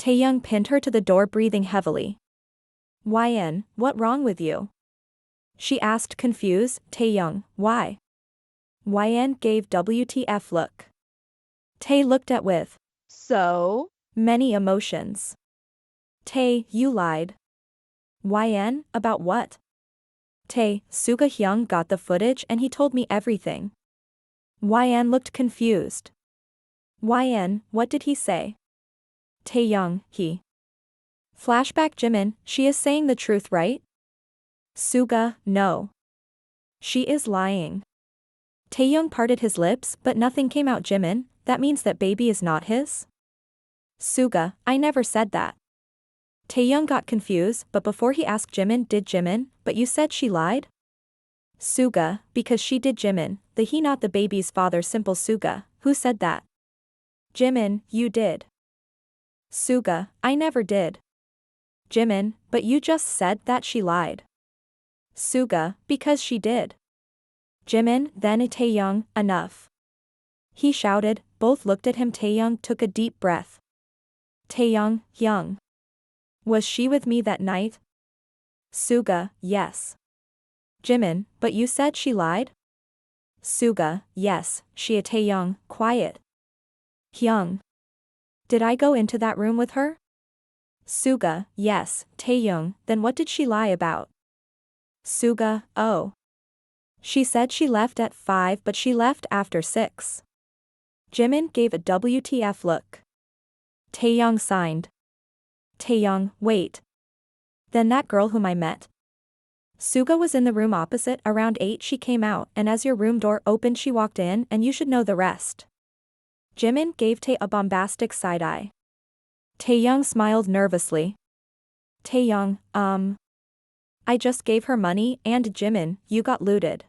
Taehyung pinned her to the door, breathing heavily. "YN, what wrong with you?" she asked, confused. "Taehyung, why?" YN gave WTF look. Tae looked at with so many emotions. "Tae, you lied." YN, about what? "Tae, Suga Hyung got the footage and he told me everything." YN looked confused. YN, what did he say? Taehyung, he. Flashback Jimin, she is saying the truth, right? Suga, no. She is lying. Taehyung parted his lips, but nothing came out. Jimin, that means that baby is not his? Suga, I never said that. Taehyung got confused, but before he asked Jimin, did Jimin, but you said she lied? Suga, because she did. Jimin, the he, not the baby's father. Simple. Suga, who said that? Jimin, you did. Suga, I never did. Jimin, but you just said that she lied. Suga, because she did. Jimin, then Taehyung, enough. He shouted. Both looked at him. Taehyung took a deep breath. Taehyung, Hyung. Was she with me that night? Suga, yes. Jimin, but you said she lied? Suga, yes, she. Taehyung, quiet. Hyung. Did I go into that room with her? Suga, yes. Taehyung, then what did she lie about? Suga, oh. She said she left at 5 but she left after 6. Jimin gave a WTF look. Taehyung signed. Taehyung, wait. Then that girl whom I met? Suga was in the room opposite. Around 8 she came out, and as your room door opened she walked in, and you should know the rest. Jimin gave Tae a bombastic side eye. Taehyung smiled nervously. Taehyung, I just gave her money, and Jimin, you got looted.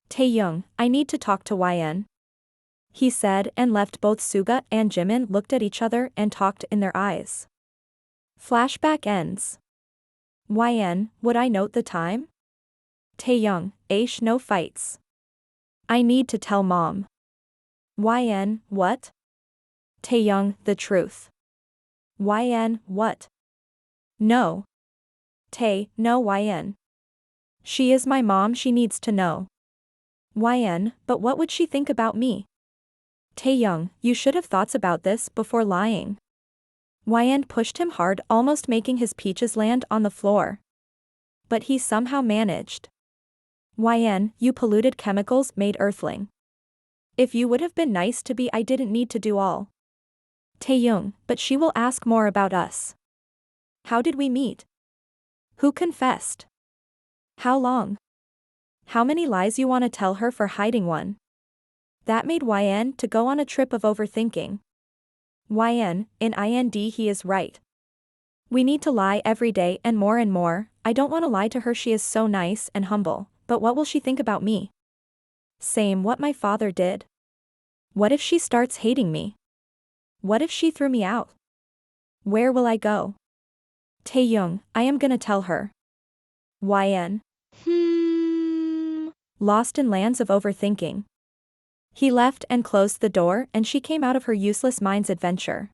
Taehyung, I need to talk to YN. He said, and left. Both Suga and Jimin looked at each other and talked in their eyes. Flashback ends. YN, would I note the time? Taehyung, Aish, no fights. I need to tell mom. YN, what? Taehyung, the truth. YN, what? No. Tae, no. YN. She is my mom, she needs to know. YN, but what would she think about me? Taehyung, you should have thoughts about this before lying. YN pushed him hard, almost making his peaches land on the floor. But he somehow managed. YN, you polluted chemicals made earthling. If you would have been nice to be, I didn't need to do all. Taehyung, but she will ask more about us. How did we meet? Who confessed? How long? How many lies you want to tell her for hiding one? That made YN to go on a trip of overthinking. YN, in IND he is right. We need to lie every day and more and more. I don't want to lie to her, she is so nice and humble, but what will she think about me? Same what my father did. What if she starts hating me? What if she threw me out? Where will I go? Taehyung, I am gonna tell her. YN. Lost in lands of overthinking. He left and closed the door, and she came out of her useless mind's adventure.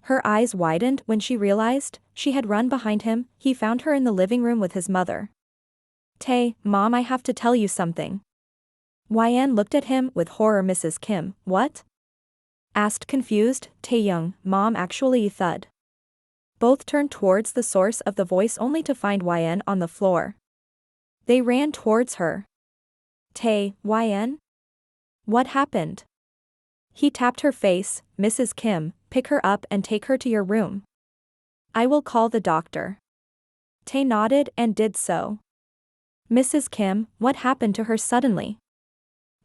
Her eyes widened when she realized she had run behind him. He found her in the living room with his mother. Tae, Mom, I have to tell you something. YN looked at him with horror. Mrs. Kim, what? Asked confused. Taehyung, Mom, actually. Thud. Both turned towards the source of the voice only to find YN on the floor. They ran towards her. Tae, YN? What happened? He tapped her face. Mrs. Kim, pick her up and take her to your room. I will call the doctor. Tae nodded and did so. Mrs. Kim, what happened to her suddenly?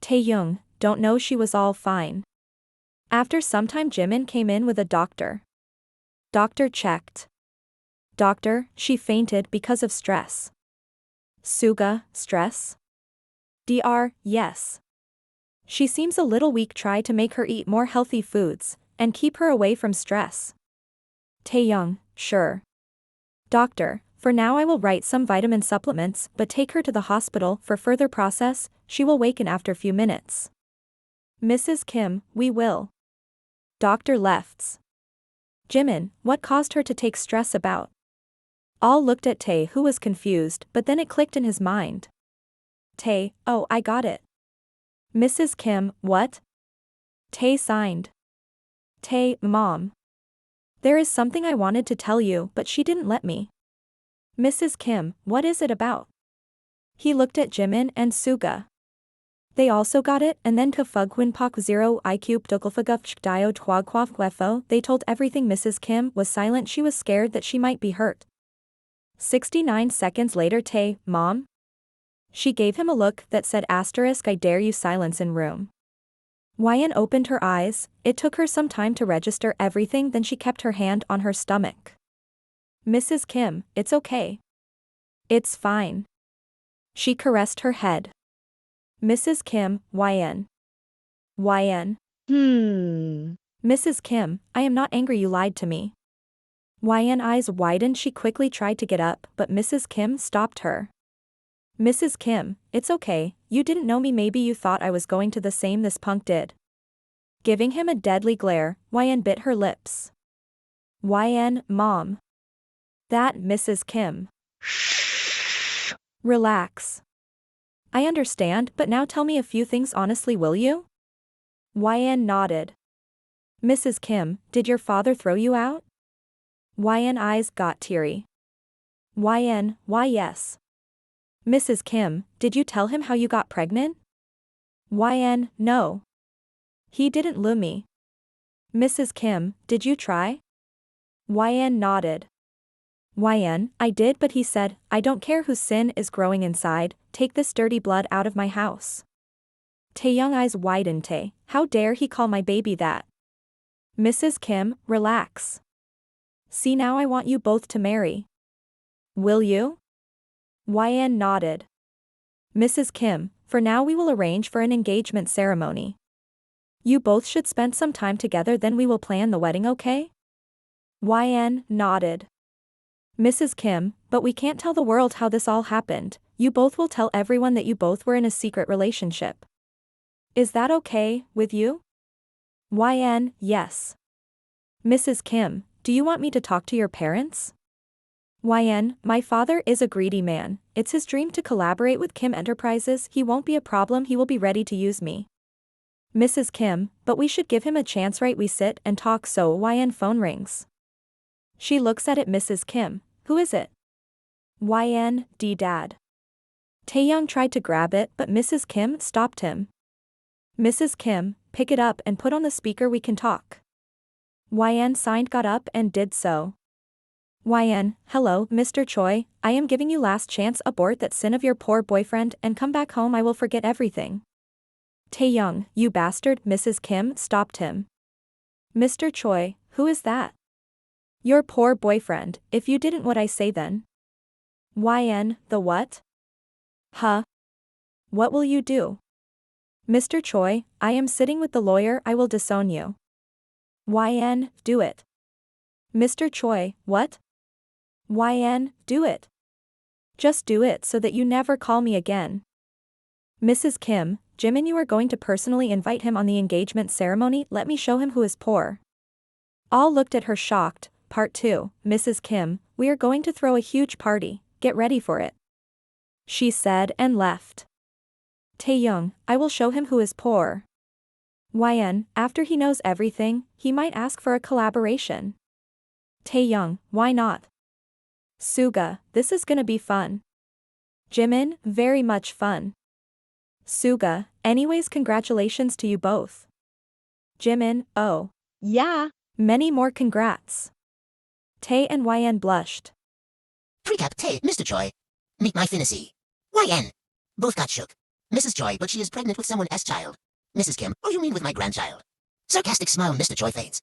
Taehyung, don't know, she was all fine. After some time Jimin came in with a doctor. Doctor checked. Doctor, she fainted because of stress. Suga, stress? Dr. Yes. She seems a little weak, try to make her eat more healthy foods, and keep her away from stress. Taehyung, sure. Doctor, for now I will write some vitamin supplements, but take her to the hospital for further process, she will waken after few minutes. Mrs. Kim, we will. Doctor lefts. Jimin, what caused her to take stress about? All looked at Tae, who was confused, but then it clicked in his mind. Tae, oh, I got it. Mrs. Kim, what? Tae signed. Tae, Mom. There is something I wanted to tell you, but she didn't let me. Mrs. Kim, what is it about? He looked at Jimin and Suga. They also got it, and then Kafugwin Pak 0 IQ Dukulfagufch Dio Twagquaf Gwefo, they told everything. Mrs. Kim was silent. She was scared that she might be hurt. 69 seconds later. Tae, Mom? She gave him a look that said asterisk I dare you. Silence in room. Wyan opened her eyes. It took her some time to register everything, then she kept her hand on her stomach. Mrs. Kim, it's okay. It's fine. She caressed her head. Mrs. Kim, Wyan. Wyan. Mrs. Kim, I am not angry, you lied to me. Wyan eyes widened. She quickly tried to get up, but Mrs. Kim stopped her. Mrs. Kim, it's okay, you didn't know me, maybe you thought I was going to the same this punk did. Giving him a deadly glare, Wyan bit her lips. Wyan, Mom. That, Mrs. Kim. Shh. Relax. I understand, but now tell me a few things honestly, will you? Wyan nodded. Mrs. Kim, did your father throw you out? Wyan eyes got teary. Wyan, why yes. Mrs. Kim, did you tell him how you got pregnant? Wyan, no. He didn't lure me. Mrs. Kim, did you try? Wyan nodded. Wyan, I did, but he said, I don't care whose sin is growing inside, take this dirty blood out of my house. Taehyung eyes widened. Tae, how dare he call my baby that? Mrs. Kim, relax. See, now I want you both to marry. Will you? Wyan nodded. Mrs. Kim, for now we will arrange for an engagement ceremony. You both should spend some time together, then we will plan the wedding, okay? Wyan nodded. Mrs. Kim, but we can't tell the world how this all happened, you both will tell everyone that you both were in a secret relationship. Is that okay with you? Wyan, yes. Mrs. Kim, do you want me to talk to your parents? Wyan, my father is a greedy man, it's his dream to collaborate with Kim Enterprises, he won't be a problem, he will be ready to use me. Mrs. Kim, but we should give him a chance, right? We sit and talk. So Wyan phone rings. She looks at it. Mrs. Kim, who is it? Wyan, Dad. Taehyung tried to grab it, but Mrs. Kim stopped him. Mrs. Kim, pick it up and put on the speaker, we can talk. Wyan signed, got up and did so. Wyan, hello, Mr. Choi, I am giving you last chance, abort that sin of your poor boyfriend and come back home, I will forget everything. Taehyung, you bastard. Mrs. Kim stopped him. Mr. Choi, who is that? Your poor boyfriend, if you didn't what I say then. Wyan, the what? Huh? What will you do? Mr. Choi, I am sitting with the lawyer, I will disown you. Wyan, do it. Mr. Choi, what? Wyan, do it. Just do it so that you never call me again. Mrs. Kim, Jimin, you are going to personally invite him on the engagement ceremony, let me show him who is poor. All looked at her shocked. Part 2, Mrs. Kim, we are going to throw a huge party, get ready for it. She said and left. Taehyung, I will show him who is poor. Wyan, after he knows everything, he might ask for a collaboration. Taehyung, why not? Suga, this is gonna be fun. Jimin, very much fun. Suga, anyways, congratulations to you both. Jimin, oh. Yeah. Many more congrats. Tae and Wyan blushed. Recap Tae, Mr. Choi. Meet my Finnacy. Wyan. Both got shook. Mrs. Choi, but she is pregnant with someone S child. Mrs. Kim, oh you mean with my grandchild. Sarcastic smile. Mr. Choi fades.